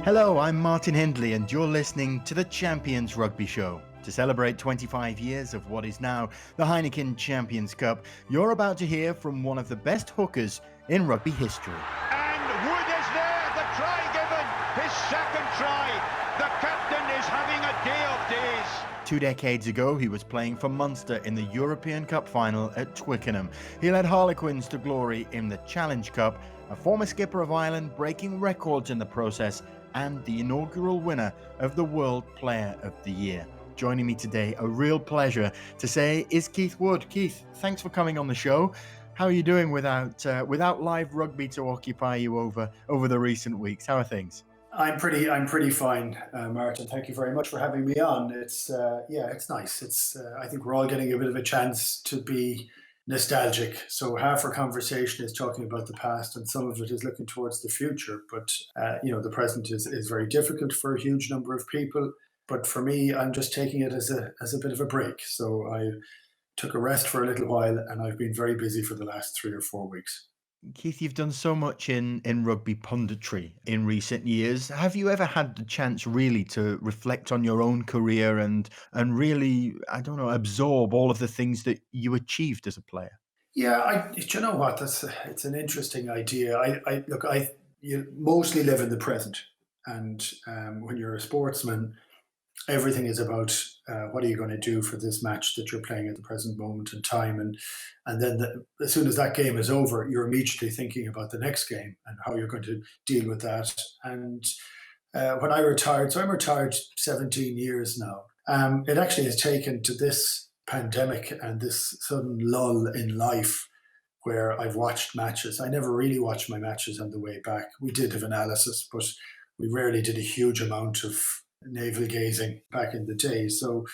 Hello, I'm Martin Hindley, and you're listening to the Champions Rugby Show. To celebrate 25 years of what is now the Heineken Champions Cup, you're about to hear from one of the best hookers in rugby history. And Wood is there, the try given, his second try. The captain is having a day of days. 2 decades ago, he was playing for Munster in the European Cup final at Twickenham. He led Harlequins to glory in the Challenge Cup, a former skipper of Ireland breaking records in the process, and the inaugural winner of the World Player of the Year. Joining me today, a real pleasure to say, is Keith Wood. Keith, thanks for coming on the show. How are you doing without live rugby to occupy you over the recent weeks? How are things? I'm pretty fine, Martin. Thank you very much for having me on. It's nice. I think we're all getting a bit of a chance to be nostalgic. So half our conversation is talking about the past, and some of it is looking towards the future. But the present is very difficult for a huge number of people. But for me, I'm just taking it as a bit of a break. So I took a rest for a little while, and I've been very busy for the last 3 or 4 weeks. Keith, you've done so much in rugby punditry in recent years. Have you ever had the chance really to reflect on your own career and really, absorb all of the things that you achieved as a player? Yeah, you know what? It's an interesting idea. You mostly live in the present, and when you're a sportsman, everything is about what are you going to do for this match that you're playing at the present moment in time, and then as soon as that game is over, you're immediately thinking about the next game and how you're going to deal with that. And when I retired, so I'm retired 17 years now. It actually has taken to this pandemic and this sudden lull in life where I've watched matches. I never really watched my matches on the way back. We did have analysis, but we rarely did a huge amount of navel gazing back in the day. So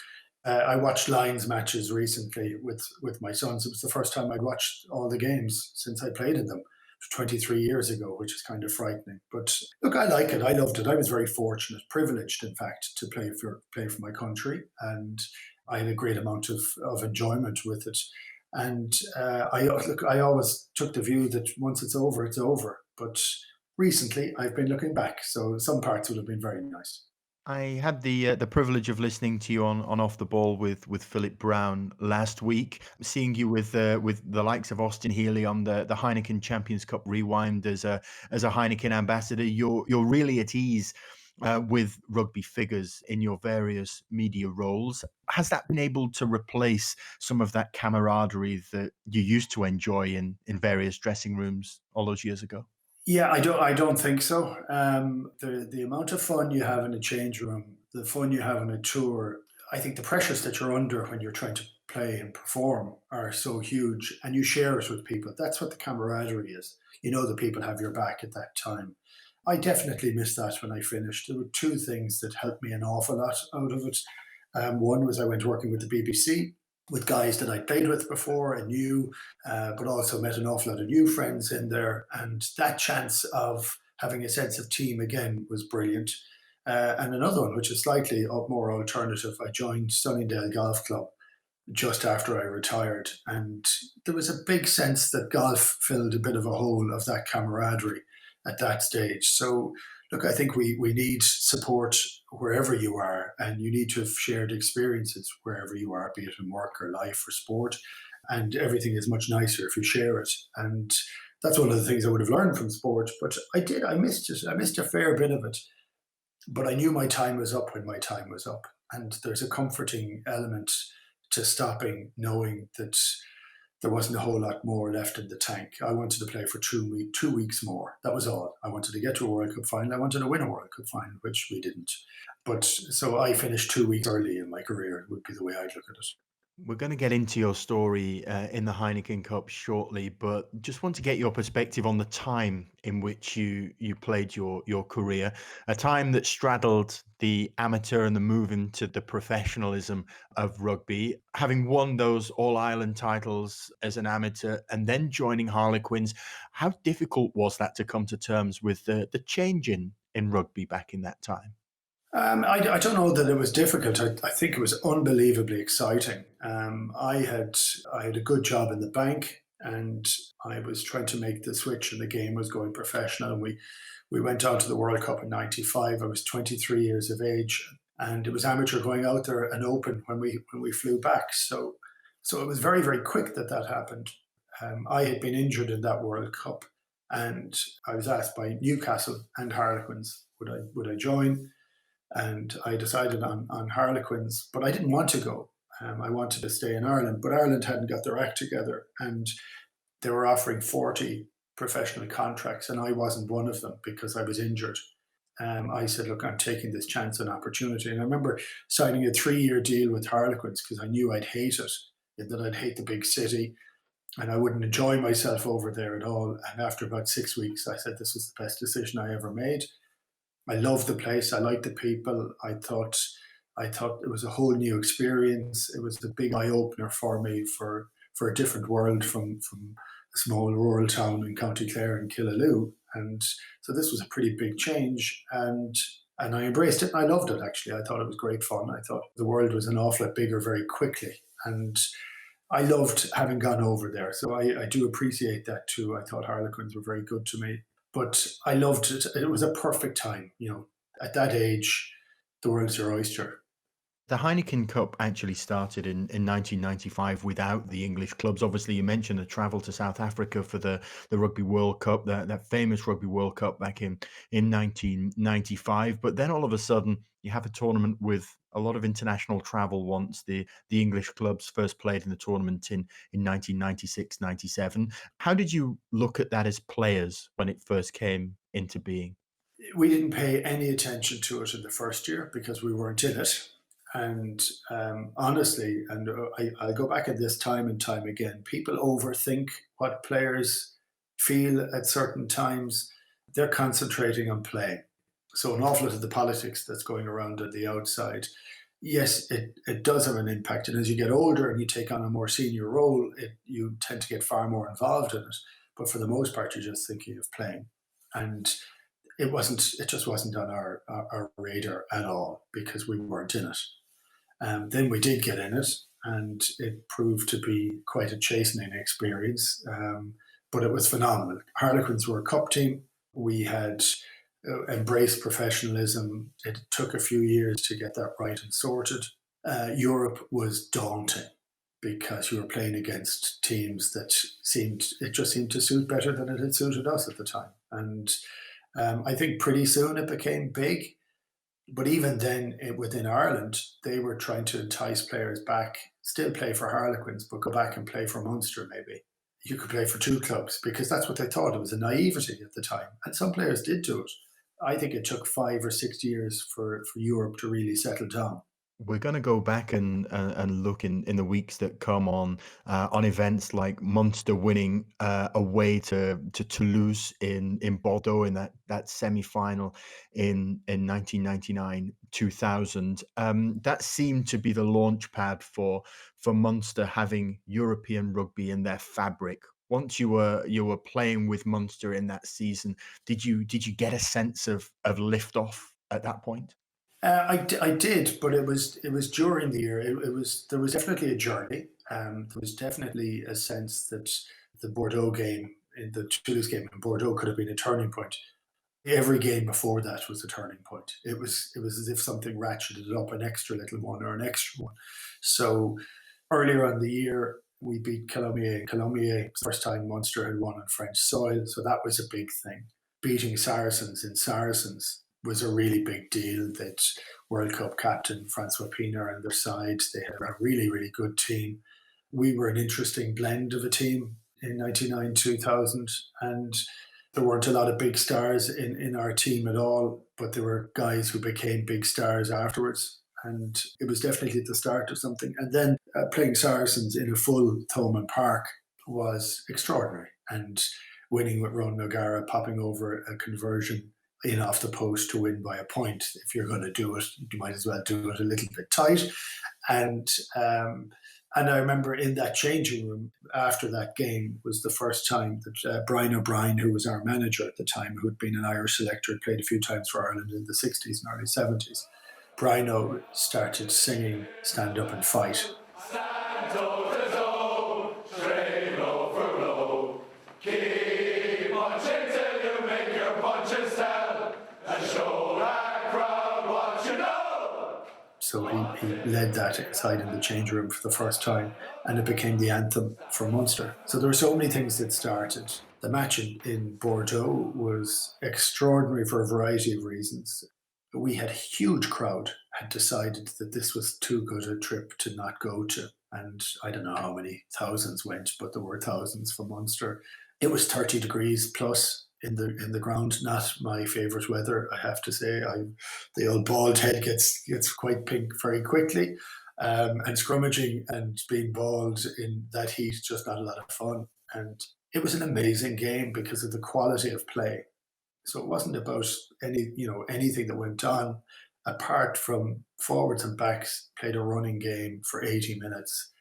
I watched Lions matches recently with my sons. It was the first time I'd watched all the games since I played in them 23 years ago, which is kind of frightening. But look, I like it. I loved it. I was very fortunate, privileged, in fact, to play for my country, and I had a great amount of enjoyment with it. And I always took the view that once it's over, it's over. But recently, I've been looking back, so some parts would have been very nice. I had the privilege of listening to you on Off the Ball with Philip Brown last week, seeing you with the likes of Austin Healy on the Heineken Champions Cup Rewind as a Heineken ambassador. You're really at ease with rugby figures in your various media roles. Has that been able to replace some of that camaraderie that you used to enjoy in various dressing rooms all those years ago? Yeah, I don't think so. The amount of fun you have in a change room, the fun you have on a tour, I think the pressures that you're under when you're trying to play and perform are so huge, and you share it with people. That's what the camaraderie is. You know that people have your back at that time. I definitely missed that when I finished. There were two things that helped me an awful lot out of it. One was I went working with the BBC, with guys that I played with before and knew, but also met an awful lot of new friends in there. And that chance of having a sense of team again was brilliant. And another one, which is slightly more alternative, I joined Sunningdale Golf Club just after I retired. And there was a big sense that golf filled a bit of a hole of that camaraderie at that stage. So look, I think we need support wherever you are, and you need to have shared experiences wherever you are, be it in work or life or sport. And everything is much nicer if you share it. And that's one of the things I would have learned from sport. But I missed it. I missed a fair bit of it. But I knew my time was up when my time was up. And there's a comforting element to stopping, knowing that there wasn't a whole lot more left in the tank. I wanted to play for 2 weeks more. That was all. I wanted to get to a World Cup final. I wanted to win a World Cup final, which we didn't. But so I finished 2 weeks early in my career, would be the way I'd look at it. We're going to get into your story in the Heineken Cup shortly, but just want to get your perspective on the time in which you played your career, a time that straddled the amateur and the move into the professionalism of rugby, having won those All-Ireland titles as an amateur and then joining Harlequins. How difficult was that to come to terms with the change in rugby back in that time? I don't know that it was difficult. I think it was unbelievably exciting. I had a good job in the bank. and I was trying to make the switch, and the game was going professional. And we went on to the World Cup in '95. I was 23 years of age, and it was amateur going out there and open when we flew back. So it was very, very quick that happened. I had been injured in that World Cup, and I was asked by Newcastle and Harlequins would I join, and I decided on Harlequins, but I didn't want to go. I wanted to stay in Ireland, but Ireland hadn't got their act together, and they were offering 40 professional contracts, and I wasn't one of them because I was injured. I said, look, I'm taking this chance and opportunity. And I remember signing a 3-year deal with Harlequins because I knew I'd hate it, that I'd hate the big city, and I wouldn't enjoy myself over there at all. And after about 6 weeks, I said this was the best decision I ever made. I loved the place. I liked the people. I thought it was a whole new experience. It was a big eye opener for me for a different world from a small rural town in County Clare and Killaloe. And so this was a pretty big change, and I embraced it, and I loved it, actually. I thought it was great fun. I thought the world was an awful lot bigger very quickly, and I loved having gone over there. So I do appreciate that too. I thought Harlequins were very good to me, but I loved it. It was a perfect time. At that age, the world's your oyster. The Heineken Cup actually started in 1995 without the English clubs. Obviously, you mentioned the travel to South Africa for the Rugby World Cup, that famous Rugby World Cup back in 1995. But then all of a sudden, you have a tournament with a lot of international travel once the English clubs first played in the tournament in 1996-97. How did you look at that as players when it first came into being? We didn't pay any attention to it in the first year because we weren't in it. And honestly, and I go back at this time and time again, people overthink what players feel at certain times. They're concentrating on playing. So an awful lot of the politics that's going around at the outside, yes, it does have an impact. And as you get older and you take on a more senior role, you tend to get far more involved in it. But for the most part, you're just thinking of playing. And it just wasn't on our radar at all because we weren't in it. Then we did get in it, and it proved to be quite a chastening experience, but it was phenomenal. Harlequins were a cup team. We had embraced professionalism. It took a few years to get that right and sorted. Europe was daunting because you were playing against teams that just seemed to suit better than it had suited us at the time. And I think pretty soon it became big. But even then, within Ireland, they were trying to entice players back, still play for Harlequins, but go back and play for Munster maybe. You could play for two clubs because that's what they thought. It was a naivety at the time. And some players did do it. I think it took 5 or 6 years for Europe to really settle down. We're going to go back and look in the weeks that come on events like Munster winning away to Toulouse in Bordeaux in that semi-final in 1999-2000. That seemed to be the launch pad for Munster having European rugby in their fabric. Once you were playing with Munster in that season, did you get a sense of lift off at that point? I did, but it was during the year. There was definitely a journey. There was definitely a sense that the Bordeaux game, the Toulouse game in Bordeaux, could have been a turning point. Every game before that was a turning point. It was as if something ratcheted up an extra little one or an extra one. So earlier on the year, we beat Colomiers. Colomiers, first time Munster had won on French soil, so that was a big thing. Beating Saracens in Saracens was a really big deal. That World Cup captain Francois Pienaar on their side. They had a really, really good team. We were an interesting blend of a team in 99-2000, and there weren't a lot of big stars in our team at all, but there were guys who became big stars afterwards, and it was definitely the start of something. And then playing Saracens in a full Thomond Park was extraordinary, and winning with Ron O'Gara, popping over a conversion in off the post to win by a point. If you're going to do it, you might as well do it a little bit tight. And I remember in that changing room after that game was the first time that Brian O'Brien, who was our manager at the time, who had been an Irish selector, had played a few times for Ireland in the 60s and early 70s. Brian O started singing "Stand Up and Fight." Stand toe to toe, straight over road. So he led that inside in the change room for the first time, and it became the anthem for Munster. So there were so many things that started. The match in Bordeaux was extraordinary for a variety of reasons. We had a huge crowd, had decided that this was too good a trip to not go to. And I don't know how many thousands went, but there were thousands for Munster. It was 30 degrees plus in the ground. Not my favourite weather, I have to say. The old bald head gets quite pink very quickly. And scrummaging and being bald in that heat is just not a lot of fun. And it was an amazing game because of the quality of play. So it wasn't about anything that went on apart from forwards and backs played a running game for 80 minutes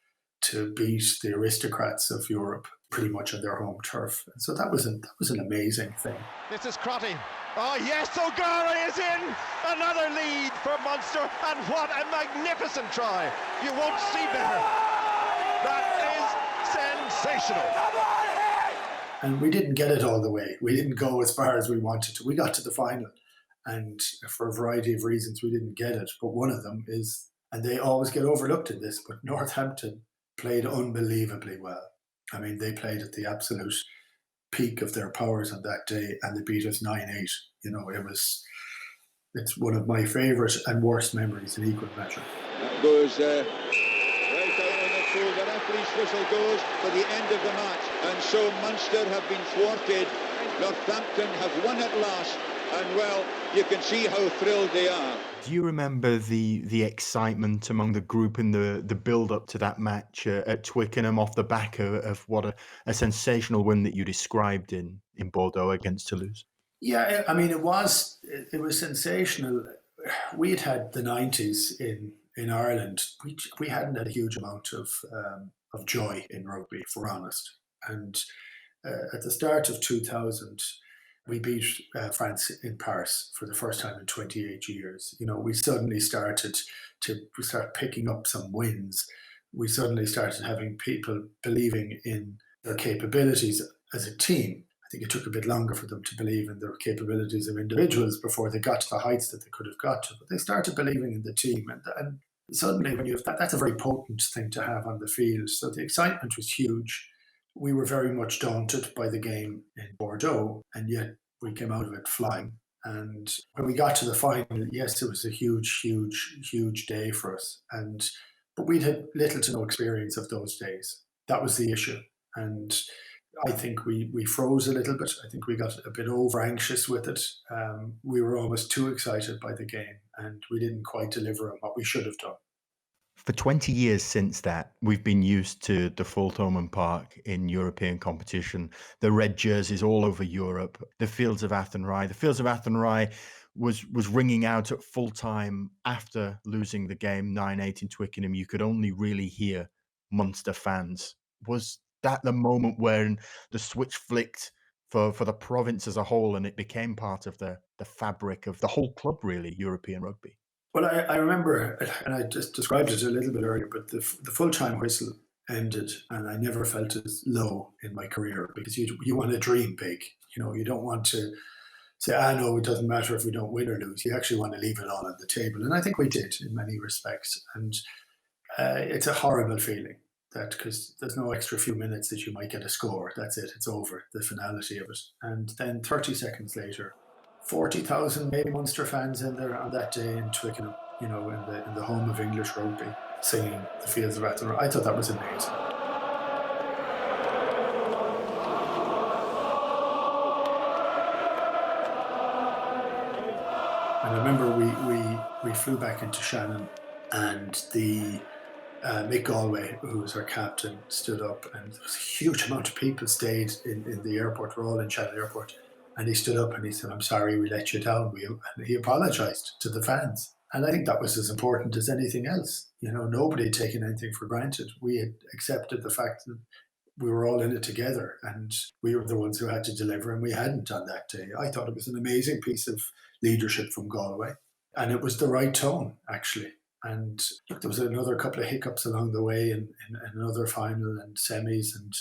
to beat the aristocrats of Europe pretty much on their home turf. And so that was an amazing thing. This is Crotty. Oh yes, O'Gara is in! Another lead for Munster, and what a magnificent try! You won't see better. That is sensational. And we didn't get it all the way. We didn't go as far as we wanted to. We got to the final, and for a variety of reasons, we didn't get it. But one of them is, and they always get overlooked in this, but Northampton played unbelievably well. I mean, they played at the absolute peak of their powers on that day, and they beat us 9-8. It's one of my favourite and worst memories in equal measure. That goes right out on the field. The referee's whistle goes for the end of the match. And so Munster have been thwarted. Northampton have won at last. And well, you can see how thrilled they are. Do you remember the excitement among the group in the build-up to that match at Twickenham off the back of what a sensational win that you described in Bordeaux against Toulouse? Yeah, I mean, it was sensational. We had the 90s in Ireland. We hadn't had a huge amount of joy in rugby, if we're honest. And at the start of 2000, we beat France in Paris for the first time in 28 years. We suddenly started picking up some wins. We suddenly started having people believing in their capabilities as a team. I think it took a bit longer for them to believe in their capabilities of individuals before they got to the heights that they could have got to. But they started believing in the team. And suddenly, when you have that, that's a very potent thing to have on the field. So the excitement was huge. We were very much daunted by the game in Bordeaux, and yet we came out of it flying. And when we got to the final, yes, it was a huge, huge, huge day for us. But we'd had little to no experience of those days. That was the issue. And I think we froze a little bit. I think we got a bit over anxious with it. We were almost too excited by the game, and we didn't quite deliver on what we should have done. For 20 years since that, we've been used to the full Thomond Park in European competition, the red jerseys all over Europe, the fields of Athenry. The fields of Athenry was ringing out at full time after losing the game 9-8 in Twickenham. You could only really hear Munster fans. Was that the moment when the switch flicked for the province as a whole, and it became part of the fabric of the whole club, really, European rugby? Well, I remember, and I just described it a little bit earlier, but the full-time whistle ended, and I never felt as low in my career, because you want to dream big. You don't want to say, no, it doesn't matter if we don't win or lose. You actually want to leave it all on the table, and I think we did in many respects. And it's a horrible feeling, that because there's no extra few minutes that you might get a score. That's it. It's over, the finality of it. And then 30 seconds later, 40,000 maybe Munster fans in there on that day in Twickenham, in the home of English rugby, singing the Fields of Athenry. I thought that was amazing. And I remember we flew back into Shannon, and the Mick Galway, who was our captain, stood up, and there was a huge amount of people stayed in the airport. We're all in Shannon Airport. And he stood up and he said, "I'm sorry we let you down." And he apologised to the fans. And I think that was as important as anything else. Nobody had taken anything for granted. We had accepted the fact that we were all in it together, and we were the ones who had to deliver, and we hadn't on that day. I thought it was an amazing piece of leadership from Galway. And it was the right tone, actually. And look, there was another couple of hiccups along the way in another final and semis, and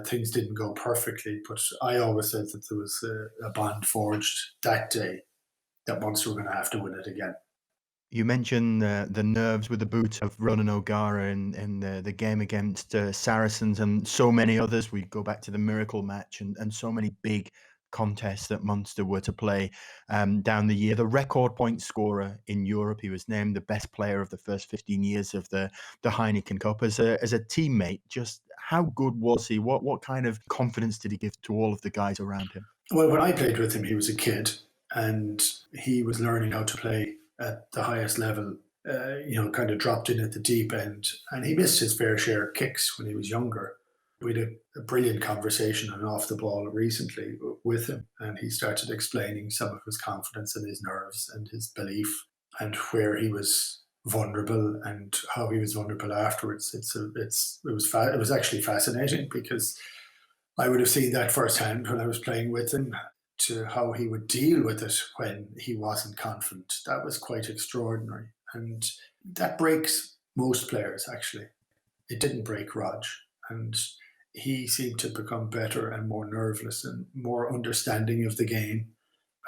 things didn't go perfectly, but I always said that there was a bond forged that day that Munster were going to have to win it again. You mentioned the nerves with the boot of Ronan O'Gara in the game against Saracens and so many others. We go back to the miracle match and so many big contests that Munster were to play down the year. The record point scorer in Europe. He was named the best player of the first 15 years of the Heineken Cup. As a teammate, just how good was he? What kind of confidence did he give to all of the guys around him? Well, when I played with him, he was a kid and he was learning how to play at the highest level, kind of dropped in at the deep end. And he missed his fair share of kicks when he was younger. We had a brilliant conversation on off the ball recently with him, and he started explaining some of his confidence and his nerves and his belief and where he was vulnerable and how he was vulnerable afterwards. It was actually fascinating because I would have seen that firsthand when I was playing with him, to how he would deal with it when he wasn't confident. That was quite extraordinary. And that breaks most players, actually. It didn't break Rog. And he seemed to become better and more nerveless and more understanding of the game,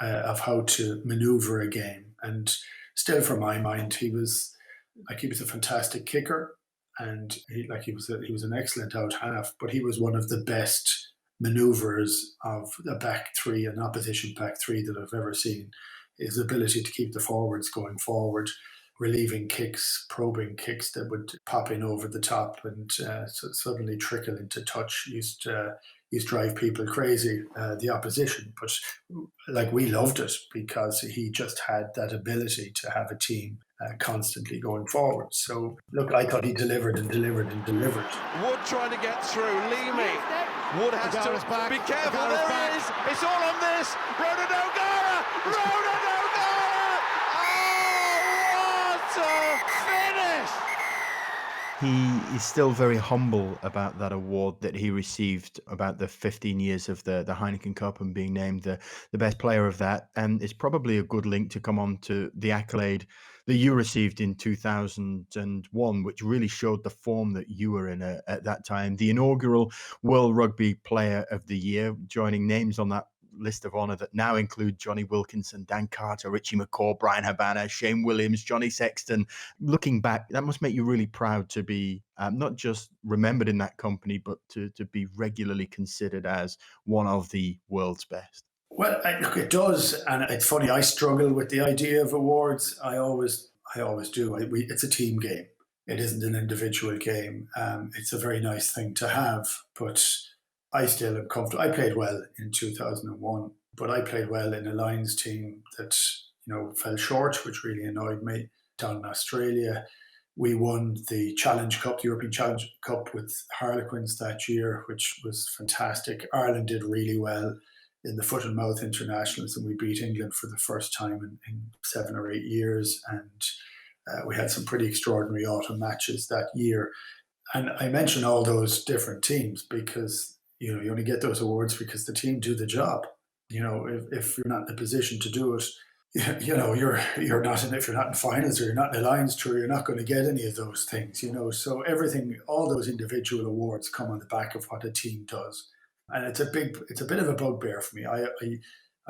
of how to maneuver a game. And still, from my mind, he was a fantastic kicker, and he was an excellent out half, but he was one of the best manoeuvres of a back three, an opposition back three that I've ever seen. His ability to keep the forwards going forward, relieving kicks, probing kicks that would pop in over the top and suddenly trickle into touch used to drive people crazy, the opposition. But we loved it because he just had that ability to have a team constantly going forward. So look, I thought he delivered and delivered and delivered. Wood trying to get through. Leamy. Wood has to be careful. There he is. It's all on this. Ronan O'Gara. Ronan O'Gara. Oh, what a finish! He is still very humble about that award that he received about the 15 years of the Heineken Cup and being named the best player of that. And it's probably a good link to come on to the accolade that you received in 2001, which really showed the form that you were in at that time. The inaugural World Rugby Player of the Year, joining names on that list of honour that now include Johnny Wilkinson, Dan Carter, Richie McCaw, Brian Habana, Shane Williams, Johnny Sexton. Looking back, that must make you really proud to be not just remembered in that company, but to be regularly considered as one of the world's best. Well, look, it does, and it's funny. I struggle with the idea of awards. I always do. It's a team game. It isn't an individual game. It's a very nice thing to have, but I still am comfortable. I played well in 2001, but I played well in a Lions team that fell short, which really annoyed me. Down in Australia, we won the Challenge Cup, the European Challenge Cup, with Harlequins that year, which was fantastic. Ireland did really well in the foot and mouth internationals, and we beat England for the first time in 7 or 8 years. And we had some pretty extraordinary autumn matches that year. And I mention all those different teams because you only get those awards because the team do the job. If you're not in a position to do it, you're not in. If you're not in finals or you're not in a Lions tour, you're not going to get any of those things. So all those individual awards come on the back of what a team does. And it's a bit of a bugbear for me. I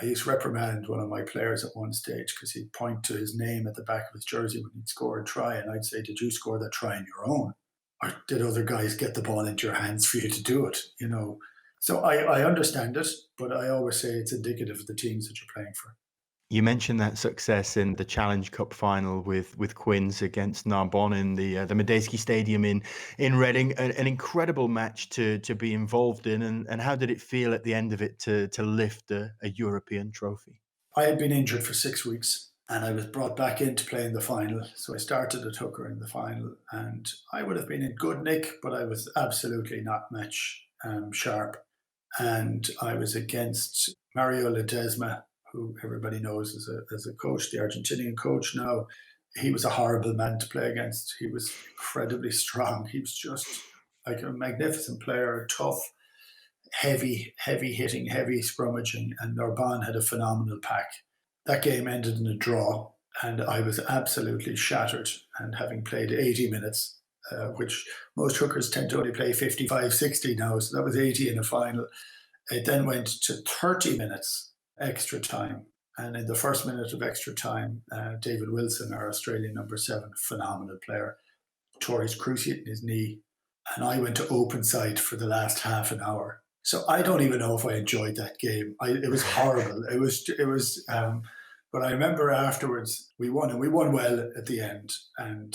used to reprimand one of my players at one stage because he'd point to his name at the back of his jersey when he'd score a try, and I'd say, "Did you score that try on your own, or did other guys get the ball into your hands for you to do it?" So I understand it, but I always say it's indicative of the teams that you're playing for. You mentioned that success in the Challenge Cup final with Quins against Narbonne in the Medeski Stadium in Reading. An incredible match to be involved in, and how did it feel at the end of it to lift a European trophy? I had been injured for 6 weeks, and I was brought back in to play in the final. So I started at hooker in the final, and I would have been in good nick, but I was absolutely not match sharp. And I was against Mario Ledesma, who everybody knows as a coach, the Argentinian coach now. He was a horrible man to play against. He was incredibly strong. He was just like a magnificent player, tough, heavy hitting, heavy scrummaging, and Narbonne had a phenomenal pack. That game ended in a draw, and I was absolutely shattered. And having played 80 minutes, which most hookers tend to only play 55, 60 now, so that was 80 in a final. It then went to 30 minutes extra time, And in the first minute of extra time, David Wilson, our Australian number 7, phenomenal player, tore his cruciate in his knee. And I went to open side for the last half an hour. So I don't even know if I enjoyed that game. It was horrible. But I remember afterwards we won, and we won well at the end. And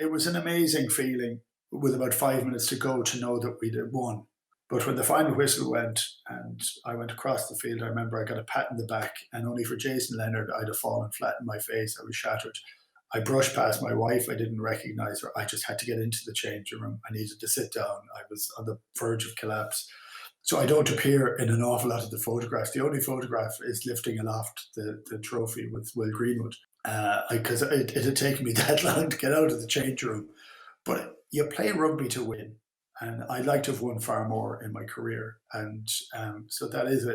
it was an amazing feeling with about 5 minutes to go to know that we'd won. But when the final whistle went and I went across the field, I remember I got a pat in the back, and only for Jason Leonard, I'd have fallen flat in my face. I was shattered. I brushed past my wife. I didn't recognize her. I just had to get into the changing room. I needed to sit down. I was on the verge of collapse. So I don't appear in an awful lot of the photographs. The only photograph is lifting aloft the trophy with Will Greenwood, because it had taken me that long to get out of the change room. But you play rugby to win, and I'd like to have won far more in my career. And so that is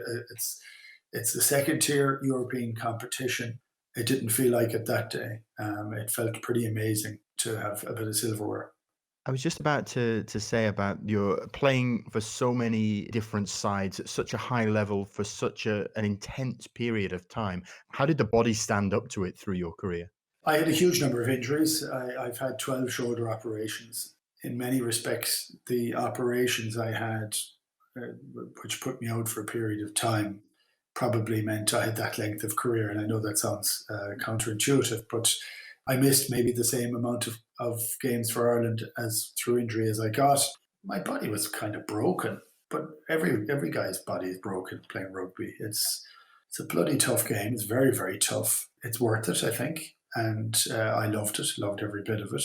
it's the second tier European competition. It didn't feel like it that day. It felt pretty amazing to have a bit of silverware. I was just about to say about your playing for so many different sides at such a high level for such an intense period of time. How did the body stand up to it through your career? I had a huge number of injuries. I've had 12 shoulder operations. In many respects, the operations I had, which put me out for a period of time, probably meant I had that length of career. And I know that sounds counterintuitive, but I missed maybe the same amount of games for Ireland as through injury as I got. My body was kind of broken, but every guy's body is broken playing rugby. It's a bloody tough game. It's very, very tough. It's worth it, I think. And I loved it, loved every bit of it.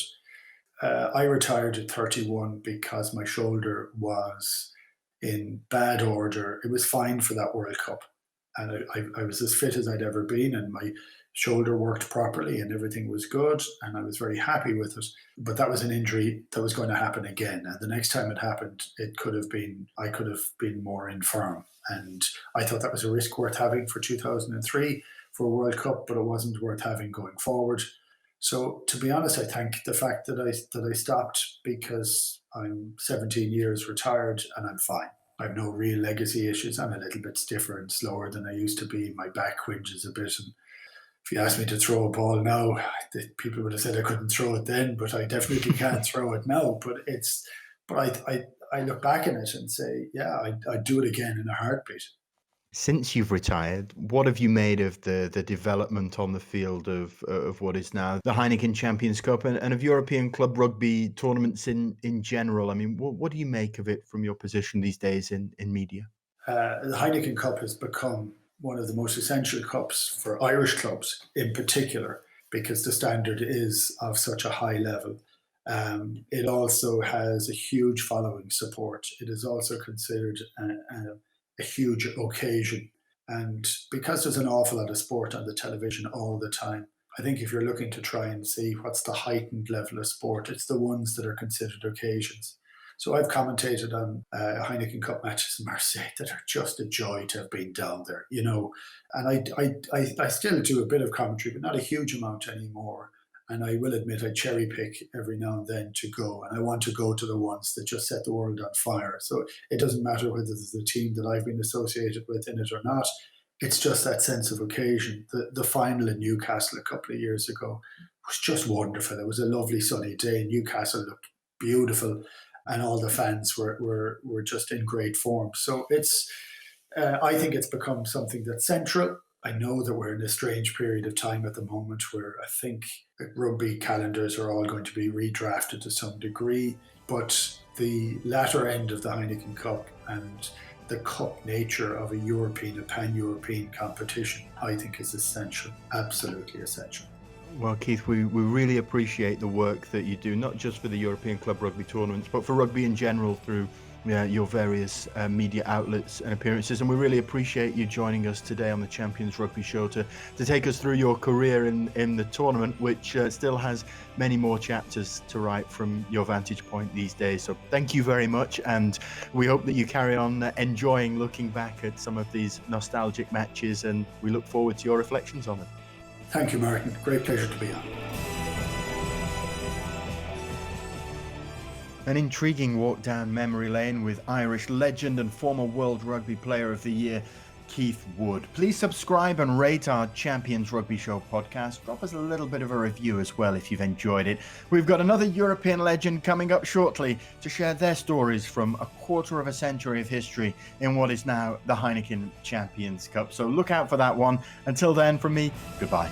I retired at 31 because my shoulder was in bad order. It was fine for that World Cup. And I was as fit as I'd ever been, and my shoulder worked properly and everything was good, and I was very happy with it. But that was an injury that was going to happen again. And the next time it happened, I could have been more infirm. And I thought that was a risk worth having for 2003 for a World Cup, but it wasn't worth having going forward. So to be honest, I thank the fact that I stopped, because I'm 17 years retired and I'm fine. I have no real legacy issues. I'm a little bit stiffer and slower than I used to be. My back whinges a bit. And if you asked me to throw a ball now, people would have said I couldn't throw it then, but I definitely can't throw it now. But I look back on it and say, yeah, I'd do it again in a heartbeat. Since you've retired, what have you made of the development on the field of what is now the Heineken Champions Cup and of European club rugby tournaments in general? I mean, what do you make of it from your position these days in media? The Heineken Cup has become one of the most essential cups for Irish clubs in particular, because the standard is of such a high level. It also has a huge following support. It is also considered a huge occasion. And because there's an awful lot of sport on the television all the time, I think if you're looking to try and see what's the heightened level of sport, it's the ones that are considered occasions. So I've commentated on Heineken Cup matches in Marseille that are just a joy to have been down there, you know. And I still do a bit of commentary, but not a huge amount anymore. And I will admit I cherry pick every now and then to go. And I want to go to the ones that just set the world on fire. So it doesn't matter whether there's a team that I've been associated with in it or not. It's just that sense of occasion. The final in Newcastle a couple of years ago was just wonderful. It was a lovely sunny day. Newcastle looked beautiful, and all the fans were just in great form. So I think it's become something that's central. I know that we're in a strange period of time at the moment where I think rugby calendars are all going to be redrafted to some degree, but the latter end of the Heineken Cup and the cup nature of a pan-European competition, I think is essential, absolutely essential. Well, Keith, we really appreciate the work that you do, not just for the European Club Rugby tournaments, but for rugby in general through your various media outlets and appearances. And we really appreciate you joining us today on the Champions Rugby Show to take us through your career in the tournament, which still has many more chapters to write from your vantage point these days. So thank you very much. And we hope that you carry on enjoying looking back at some of these nostalgic matches, and we look forward to your reflections on them. Thank you, Martin. Great pleasure to be on. An intriguing walk down memory lane with Irish legend and former World Rugby Player of the Year Keith Wood. Please subscribe and rate our Champions Rugby Show podcast. Drop us a little bit of a review as well if you've enjoyed it. We've got another European legend coming up shortly to share their stories from a quarter of a century of history in what is now the Heineken Champions Cup. So look out for that one. Until then, from me, goodbye.